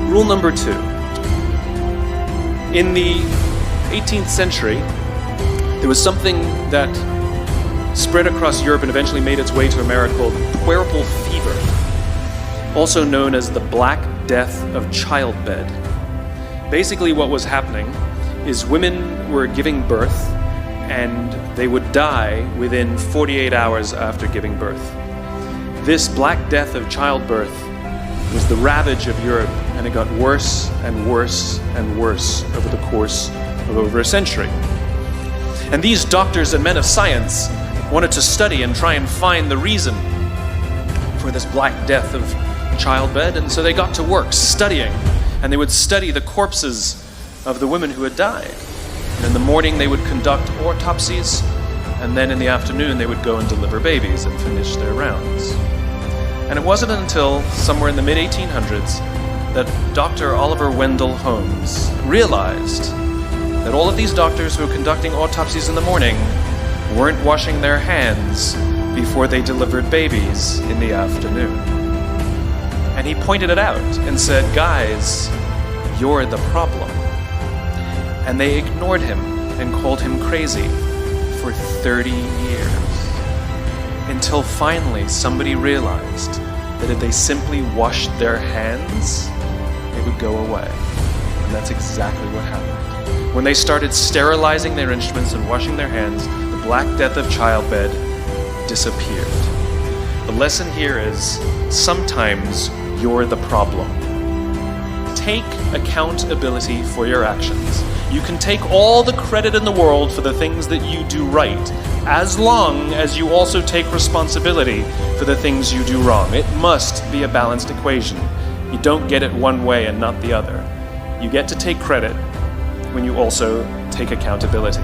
Rule number 2. In the 18th century, there was something that spread across Europe and eventually made its way to America called puerperal fever, also known as the Black Death of childbed. Basically what was happening is women were giving birth and they would die within 48 hours after giving birth. This Black Death of childbirth was the ravage of Europe, and it got worse and worse and worse over the course of over a century. And these doctors and men of science wanted to study and try and find the reason for this Black Death of childbed, and so they got to work studying, and they would study the corpses of the women who had died. And in the morning they would conduct autopsies, and then in the afternoon they would go and deliver babies and finish their rounds. And it wasn't until somewhere in the mid-1800s that Dr. Oliver Wendell Holmes realized that all of these doctors who were conducting autopsies in the morning weren't washing their hands before they delivered babies in the afternoon. And he pointed it out and said, "Guys, you're the problem." And they ignored him and called him crazy for 30 years. Until finally somebody realized that if they simply washed their hands, it would go away. And that's exactly what happened. When they started sterilizing their instruments and washing their hands, the Black Death of childbed disappeared. The lesson here is, sometimes you're the problem. Take accountability for your actions. You can take all the credit in the world for the things that you do right, as long as you also take responsibility for the things you do wrong. It must be a balanced equation. You don't get it one way and not the other. You get to take credit when you also take accountability.